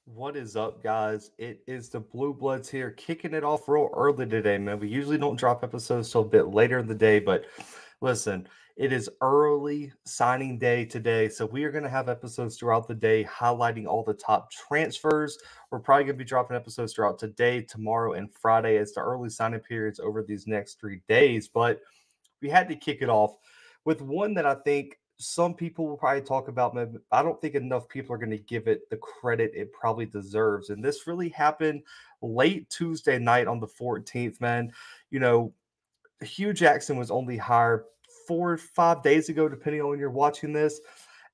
What is up, guys? It is the Blue Bloods here, kicking it off real early today, man. We usually don't drop episodes till a bit later in the day, but listen, it is early signing day today, so we are going to have episodes throughout the day highlighting all the top transfers. We're probably going to be dropping episodes throughout today, tomorrow, and Friday as the early signing periods over these next 3 days, but we had to kick it off with one that I think some people will probably talk about. But I don't think enough people are going to give it the credit it probably deserves. And this really happened late Tuesday night on the 14th, man. You know, Hue Jackson was only hired 4 or 5 days ago, depending on when you're watching this.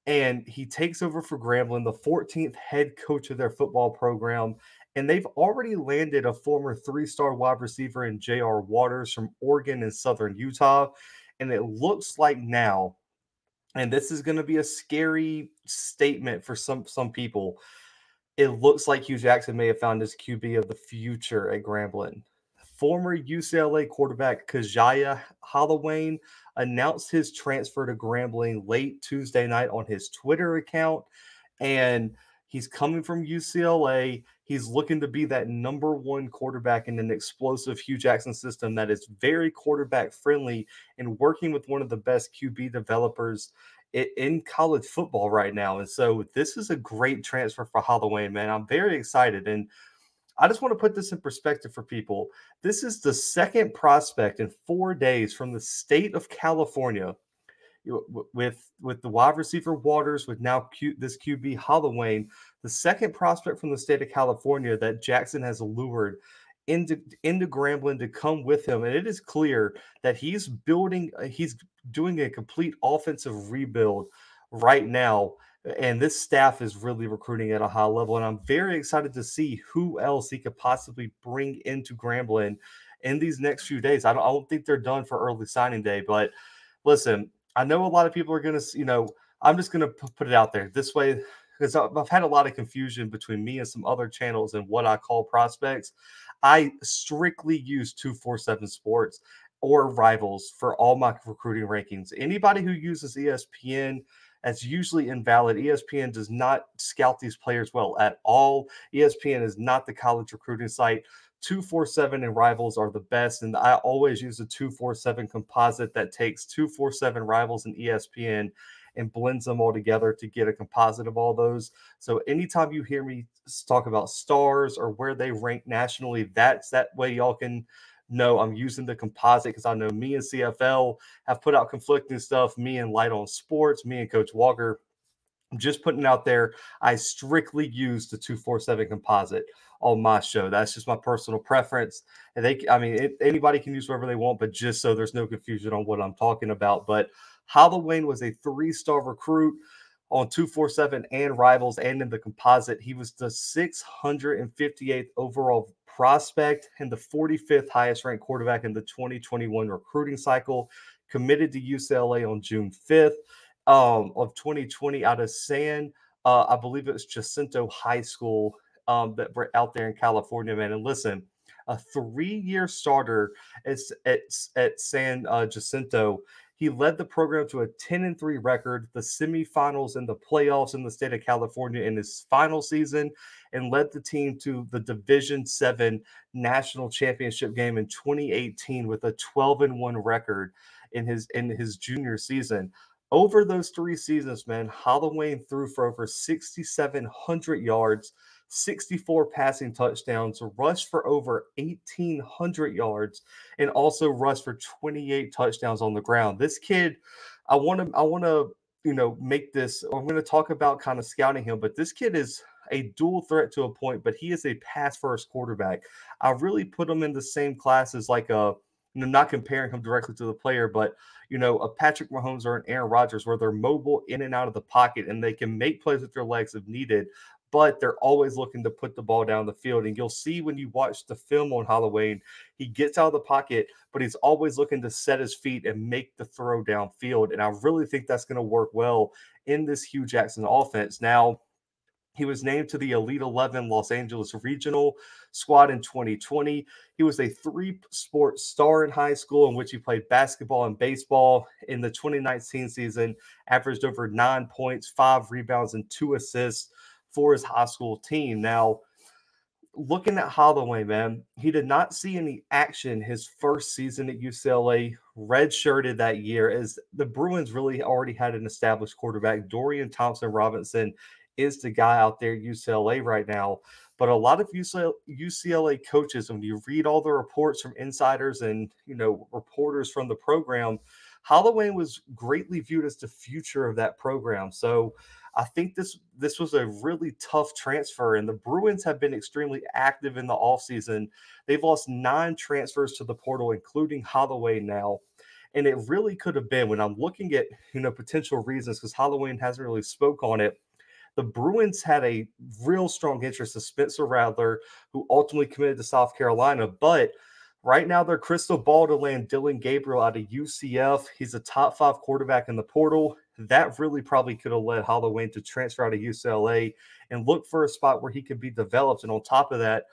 And he takes over for Grambling, the 14th head coach of their football program. And they've already landed a former 3-star wide receiver in J.R. Waters from Oregon and Southern Utah. And it looks like now, and this is going to be a scary statement for some people, it looks like Hue Jackson may have found his QB of the future at Grambling. Former UCLA quarterback Kajiya Hollawayne announced his transfer to Grambling late Tuesday night on his Twitter account, and he's coming from UCLA. He's looking to be that number one quarterback in an explosive Hue Jackson system that is very quarterback friendly and working with one of the best QB developers in college football right now. And so this is a great transfer for Holloway, man. I'm very excited. And I just want to put this in perspective for people. This is the second prospect in 4 days from the state of California with the wide receiver Waters, with now this QB Hollowayne, the second prospect from the state of California that Jackson has lured into Grambling to come with him. And it is clear that he's doing a complete offensive rebuild right now. And this staff is really recruiting at a high level. And I'm very excited to see who else he could possibly bring into Grambling in these next few days. I don't think they're done for early signing day, but listen, I know a lot of people are going to, I'm just going to put it out there this way, because I've had a lot of confusion between me and some other channels and what I call prospects. I strictly use 247 Sports or Rivals for all my recruiting rankings. Anybody who uses ESPN, that's usually invalid. ESPN does not scout these players well at all. ESPN is not the college recruiting site. 247 and Rivals are the best, and I always use a 247 composite that takes 247 Rivals and ESPN and blends them all together to get a composite of all those. So anytime you hear me talk about stars or where they rank nationally, that's that way y'all can know I'm using the composite, because I know me and CFL have put out conflicting stuff. Me and Light on Sports, me and Coach Walker, I'm just putting out there, I strictly use the 247 composite on my show. That's just my personal preference. And anybody can use whatever they want, but just so there's no confusion on what I'm talking about. But Hollowayne was a 3-star recruit on 247 and Rivals and in the composite. He was the 658th overall prospect and the 45th highest ranked quarterback in the 2021 recruiting cycle. Committed to UCLA on June 5th. Of 2020 out of I believe it was Jacinto High School, that were out there in California, man. And listen, a 3-year starter at San Jacinto. He led the program to a 10-3 record, the semifinals and the playoffs in the state of California in his final season, and led the team to the Division VII national championship game in 2018 with a 12-1 record in his junior season. Over those 3 seasons, man, Hollowayne threw for over 6,700 yards, 64 passing touchdowns, rushed for over 1,800 yards, and also rushed for 28 touchdowns on the ground. This kid, I want to, make this. I'm going to talk about kind of scouting him, but this kid is a dual threat to a point, but he is a pass first quarterback. I really put him in the same class as like a, not comparing him directly to the player, but a Patrick Mahomes or an Aaron Rodgers, where they're mobile in and out of the pocket and they can make plays with their legs if needed, but they're always looking to put the ball down the field. And you'll see when you watch the film on Hollowayne, he gets out of the pocket, but he's always looking to set his feet and make the throw downfield. And I really think that's going to work well in this Hue Jackson offense. Now, he was named to the Elite 11 Los Angeles Regional squad in 2020. He was a 3-sport star in high school, in which he played basketball and baseball. In the 2019 season, averaged over 9 points, 5 rebounds, and 2 assists for his high school team. Now, looking at Holloway, man, he did not see any action his first season at UCLA, redshirted that year, as the Bruins really already had an established quarterback. Dorian Thompson-Robinson is the guy out there at UCLA right now. But a lot of UCLA coaches, when you read all the reports from insiders and reporters from the program, Holloway was greatly viewed as the future of that program. So I think this was a really tough transfer, and the Bruins have been extremely active in the offseason. They've lost 9 transfers to the portal, including Holloway now. And it really could have been, when I'm looking at potential reasons, because Holloway hasn't really spoke on it. The Bruins had a real strong interest in Spencer Rattler, who ultimately committed to South Carolina. But right now, their crystal ball to land Dylan Gabriel out of UCF. He's a top 5 quarterback in the portal. That really probably could have led Holloway to transfer out of UCLA and look for a spot where he could be developed. And on top of that,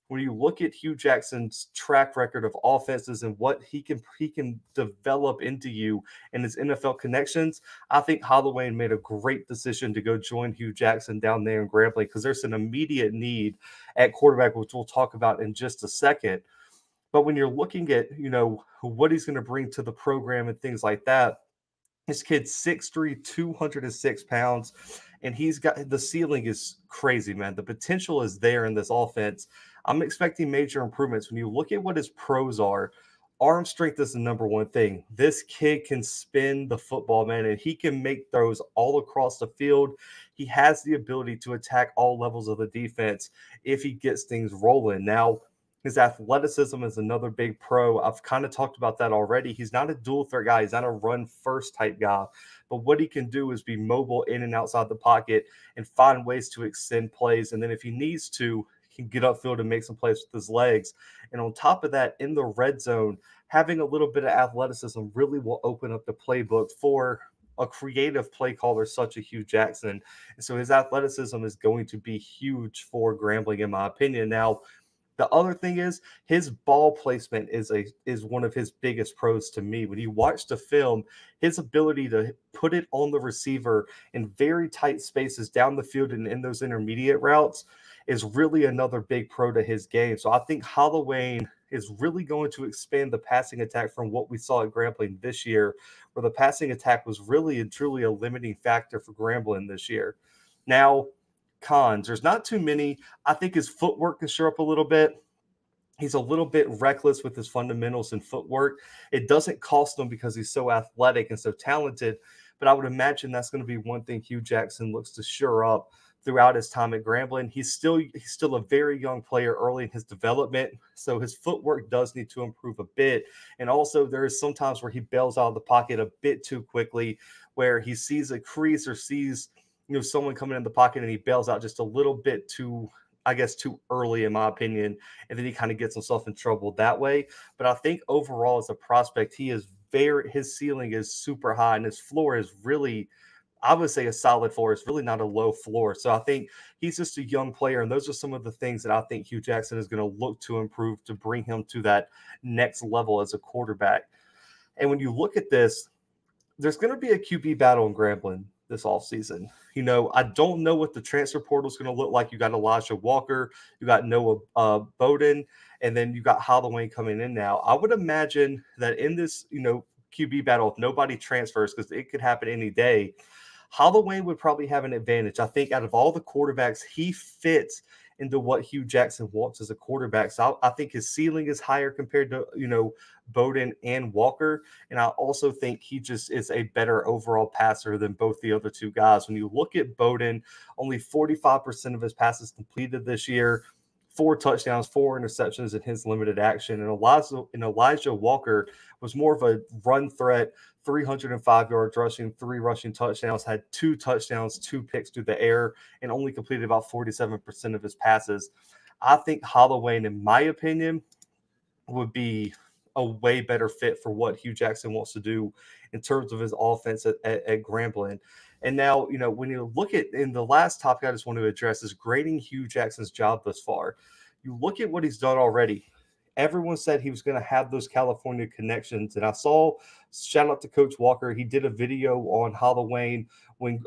when you look at Hue Jackson's track record of offenses and what he can develop into you and his NFL connections, I think Holloway made a great decision to go join Hue Jackson down there in Grambling, because there's an immediate need at quarterback, which we'll talk about in just a second. But when you're looking at, what he's going to bring to the program and things like that, this kid's 6'3", 206 pounds, and he's got, the ceiling is crazy, man. The potential is there in this offense. I'm expecting major improvements. When you look at what his pros are, arm strength is the number one thing. This kid can spin the football, man, and he can make throws all across the field. He has the ability to attack all levels of the defense if he gets things rolling. Now, his athleticism is another big pro. I've kind of talked about that already. He's not a dual threat guy. He's not a run first type guy. But what he can do is be mobile in and outside the pocket and find ways to extend plays. And then if he needs to, he can get upfield and make some plays with his legs. And on top of that, in the red zone, having a little bit of athleticism really will open up the playbook for a creative play caller such as Hue Jackson. And so his athleticism is going to be huge for Grambling, in my opinion. Now, the other thing is his ball placement is one of his biggest pros to me. When you watch the film, his ability to put it on the receiver in very tight spaces down the field and in those intermediate routes is really another big pro to his game. So I think Holloway is really going to expand the passing attack from what we saw at Grambling this year, where the passing attack was really and truly a limiting factor for Grambling this year. Now, cons, there's not too many. I think his footwork can show up a little bit. He's a little bit reckless with his fundamentals and footwork. It doesn't cost him because he's so athletic and so talented, but I would imagine that's going to be one thing Hue Jackson looks to shore up throughout his time at Grambling. He's still a very young player early in his development, so his footwork does need to improve a bit. And also, there is sometimes where he bails out of the pocket a bit too quickly, where he sees a crease or sees someone coming in the pocket and he bails out just a little bit too early, in my opinion, and then he kind of gets himself in trouble that way. But I think overall, as a prospect, his ceiling is super high, and his floor is really, I would say, a solid floor. It's really not a low floor. So I think he's just a young player, and those are some of the things that I think Hue Jackson is going to look to improve to bring him to that next level as a quarterback. And when you look at this, there's going to be a QB battle in Grambling this offseason. I don't know what the transfer portal is going to look like. You got Elijah Walker, you got Noah Bowden, and then you got Holloway coming in now. I would imagine that in this, QB battle, if nobody transfers, because it could happen any day, Holloway would probably have an advantage. I think out of all the quarterbacks, he fits into what Hue Jackson wants as a quarterback. So I think his ceiling is higher compared to, Bowden and Walker. And I also think he just is a better overall passer than both the other two guys. When you look at Bowden, only 45% of his passes completed this year, 4 touchdowns, 4 interceptions in his limited action. And Elijah Walker was more of a run threat, 305 yards rushing, 3 rushing touchdowns, had 2 touchdowns, 2 picks through the air, and only completed about 47% of his passes. I think Holloway, in my opinion, would be a way better fit for what Hue Jackson wants to do in terms of his offense at Grambling. And now, when you look at, in the last topic I just want to address is grading Hue Jackson's job thus far. You look at what he's done already. Everyone said he was going to have those California connections. And I saw, shout out to Coach Walker, he did a video on Hollowayne when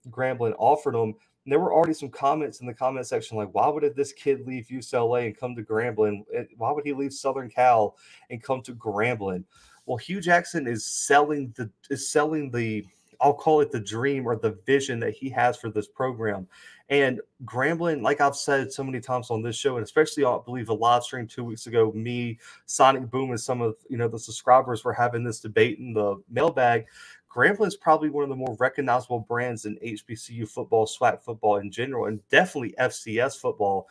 Grambling offered him. there were already some comments in the comment section like, why would this kid leave UCLA and come to Grambling? Why would he leave Southern Cal and come to Grambling? Well, Hue Jackson is selling the I'll call it the dream or the vision that he has for this program. And Grambling, like I've said so many times on this show, and especially I believe a live stream 2 weeks ago, me, Sonic Boom, and some of the subscribers were having this debate in the mailbag. Grambling is probably one of the more recognizable brands in HBCU football, SWAC football in general, and definitely FCS football.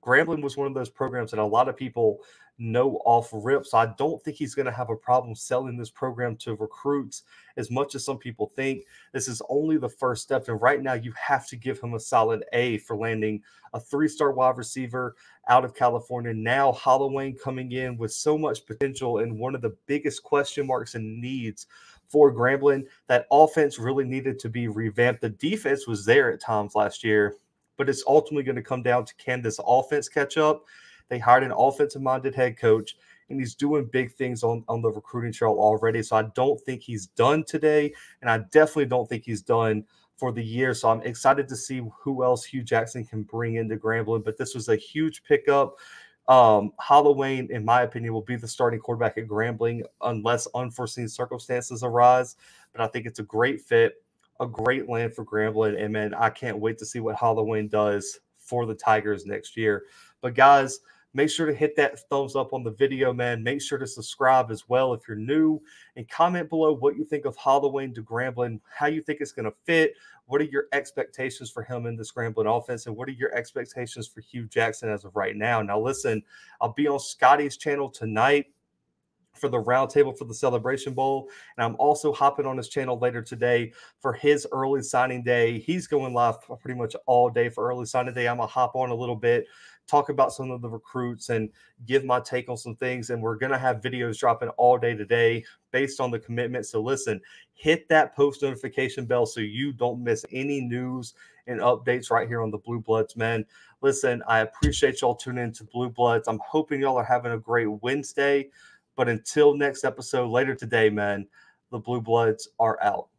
Grambling was one of those programs that a lot of people know off rip. So I don't think he's going to have a problem selling this program to recruits as much as some people think. This is only the first step. And right now you have to give him a solid A for landing a 3-star wide receiver out of California. Now Hollawayne coming in with so much potential and one of the biggest question marks and needs for Grambling. That offense really needed to be revamped. The defense was there at times last year, but it's ultimately going to come down to, can this offense catch up? They hired an offensive-minded head coach, and he's doing big things on the recruiting trail already. So I don't think he's done today, and I definitely don't think he's done for the year. So I'm excited to see who else Hue Jackson can bring into Grambling. But this was a huge pickup. Hollawayne, in my opinion, will be the starting quarterback at Grambling unless unforeseen circumstances arise. But I think it's a great fit, a great land for Grambling. And, man, I can't wait to see what Hollawayne does for the Tigers next year. But, guys, make sure to hit that thumbs up on the video, man. Make sure to subscribe as well if you're new, and comment below what you think of Hollawayne to Grambling, how you think it's going to fit. What are your expectations for him in this Grambling offense, and what are your expectations for Hue Jackson as of right now? Now, listen, I'll be on Scotty's channel tonight for the roundtable for the Celebration Bowl. And I'm also hopping on his channel later today for his early signing day. He's going live pretty much all day for early signing day. I'm going to hop on a little bit, talk about some of the recruits, and give my take on some things. And we're going to have videos dropping all day today based on the commitment. So listen, hit that post notification bell so you don't miss any news and updates right here on the Blue Bloods, man. Listen, I appreciate y'all tuning into Blue Bloods. I'm hoping y'all are having a great Wednesday. But until next episode later today, man, the Blue Bloods are out.